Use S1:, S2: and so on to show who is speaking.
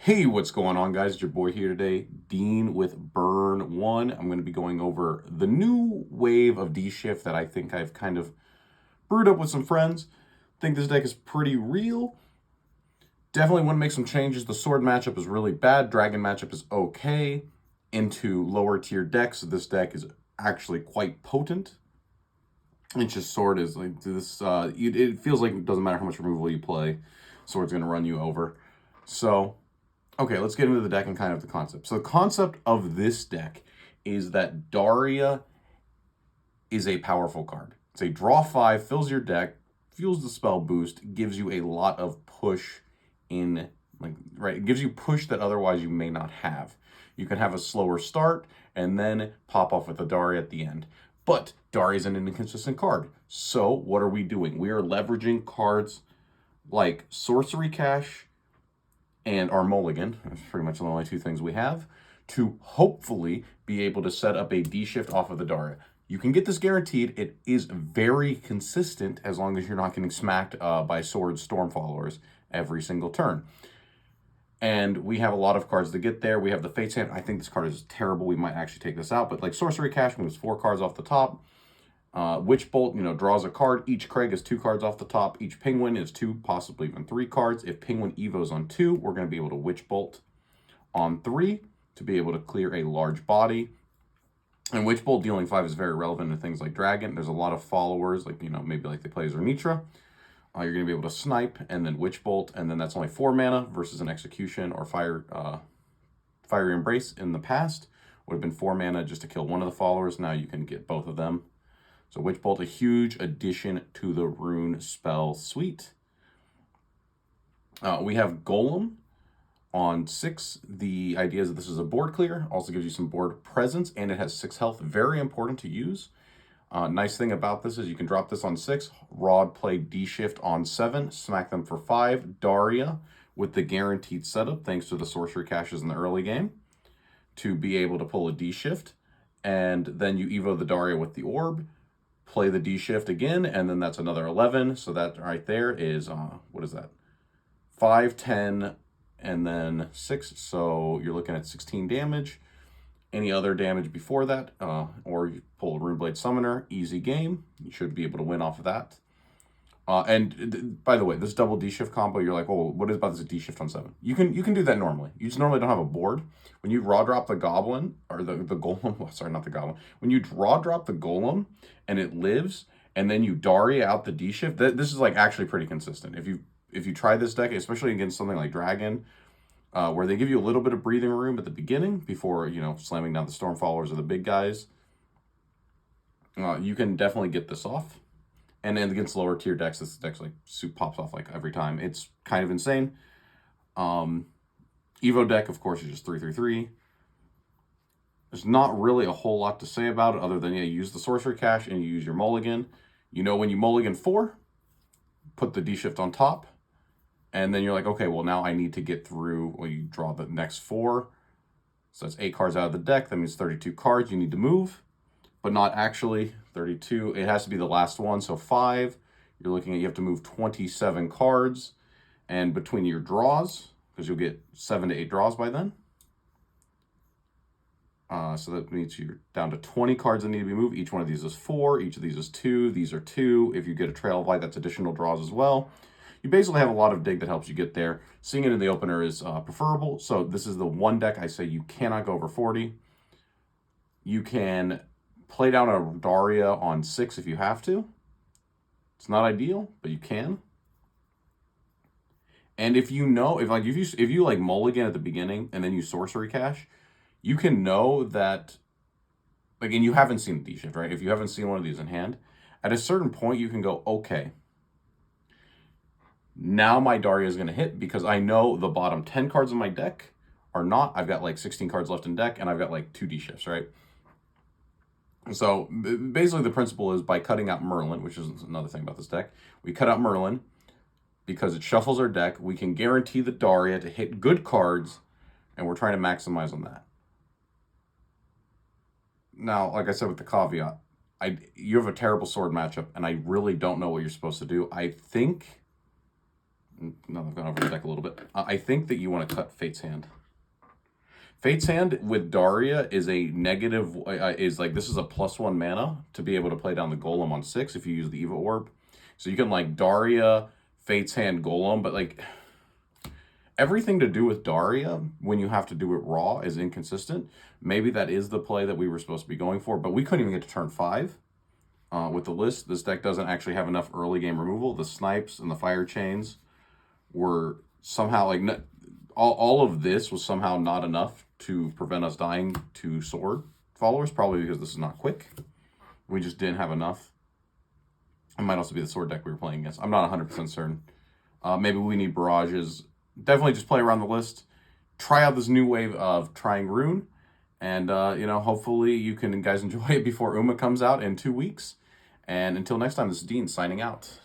S1: Hey, what's going on, guys? It's your boy here today, Dean with Burn One. I'm going to be going over the new wave of D Shift that I think I've kind of brewed up with some friends. Think this deck is pretty real. Definitely want to make some changes. The sword matchup is really bad. Dragon matchup is okay. Into lower tier decks, this deck is actually quite potent. It's just sword is like this. It feels like it doesn't matter how much removal you play, sword's going to run you over. So okay, let's get into the deck and kind of the concept. So the concept of this deck is that Daria is a powerful card. It's a draw 5, fills your deck, fuels the spell boost, gives you a lot of push in, like, right? It gives you push that otherwise you may not have. You can have a slower start and then pop off with a Daria at the end. But Daria is an inconsistent card. So what are we doing? We are leveraging cards like Sorcery Cache and our mulligan, that's pretty much the only two things we have, to hopefully be able to set up a D shift off of the Daria. You can get this guaranteed. It is very consistent as long as you're not getting smacked by sword storm followers every single turn. And we have a lot of cards to get there. We have the Fate's Hand. I think this card is terrible. We might actually take this out. But like Sorcery Cache moves 4 cards off the top. Witch Bolt, draws a card. Each Craig is 2 cards off the top. Each Penguin is 2, possibly even 3 cards. If Penguin Evo's on 2, we're going to be able to Witch Bolt on 3 to be able to clear a large body. And Witch Bolt dealing 5 is very relevant to things like Dragon. There's a lot of followers, like, maybe like they play Zernitra. You're going to be able to snipe and then Witch Bolt, and then that's only 4 mana versus an Execution or Fiery Embrace in the past. Would have been 4 mana just to kill one of the followers. Now you can get both of them. So Witch Bolt, a huge addition to the rune spell suite. We have Golem on 6. The idea is that this is a board clear. Also gives you some board presence, and it has 6 health. Very important to use. Nice thing about this is you can drop this on 6. Rod play D-Shift on 7. Smack them for 5. Daria with the guaranteed setup, thanks to the Sorcery Caches in the early game, to be able to pull a D-Shift. And then you Evo the Daria with the Orb. Play the D shift again, and then that's another 11. So that right there is, what is that? 5, 10, and then 6. So you're looking at 16 damage. Any other damage before that, or you pull a Runeblade Summoner, easy game. You should be able to win off of that. By the way, this double D shift combo, you're like, oh, what is about this D shift on 7? You can do that normally. You just normally don't have a board. When you raw drop the goblin, or the golem, sorry, not the goblin. When you raw drop the golem and it lives, and then you Daria out the D shift, this is like actually pretty consistent. If you try this deck, especially against something like Dragon, where they give you a little bit of breathing room at the beginning before, slamming down the storm followers or the big guys, you can definitely get this off. And then against lower tier decks, this deck like soup pops off like every time. It's kind of insane. Evo deck, of course, is just 3/3/3. There's not really a whole lot to say about it other than, you use the Sorcery Cache and you use your mulligan. When you mulligan 4, put the D shift on top, and then you're like, okay, well, now I need to get through, well, you draw the next 4. So that's 8 cards out of the deck. That means 32 cards you need to move, but not actually 32. It has to be the last one. So 5, you're looking at, you have to move 27 cards, and between your draws, because you'll get 7 to 8 draws by then. So that means you're down to 20 cards that need to be moved. Each one of these is 4. Each of these is 2. These are 2. If you get a Trail of Light, that's additional draws as well. You basically have a lot of dig that helps you get there. Seeing it in the opener is preferable. So this is the one deck I say you cannot go over 40. You can play down a Daria on 6 if you have to. It's not ideal, but you can. And if you like mulligan at the beginning and then you Sorcery Cache, you can know that, and you haven't seen the D-Shift, right? If you haven't seen one of these in hand, at a certain point you can go, okay, now my Daria is going to hit because I know the bottom 10 cards in my deck are not. I've got like 16 cards left in deck, and I've got like 2 D-Shifts, right? So basically the principle is by cutting out Merlin, which is another thing about this deck, we cut out Merlin because it shuffles our deck. We can guarantee the Daria to hit good cards, and we're trying to maximize on that. Now, like I said with the caveat, you have a terrible sword matchup, and I really don't know what you're supposed to do. I think Now I've gone over the deck a little bit. I think that you want to cut Fate's Hand. Fate's Hand with Daria is a negative, this is a +1 mana to be able to play down the Golem on 6 if you use the Eva Orb. So you can like Daria, Fate's Hand, Golem, but like everything to do with Daria when you have to do it raw is inconsistent. Maybe that is the play that we were supposed to be going for, but we couldn't even get to turn 5 with the list. This deck doesn't actually have enough early game removal. The snipes and the fire chains were somehow like all of this was somehow not enough to prevent us dying to sword followers, probably because this is not quick. We just didn't have enough. It might also be the sword deck we were playing against. I'm not 100% certain. Maybe we need barrages. Definitely just play around the list. Try out this new wave of trying Rune. And, hopefully you can guys enjoy it before Uma comes out in 2 weeks. And until next time, this is Dean signing out.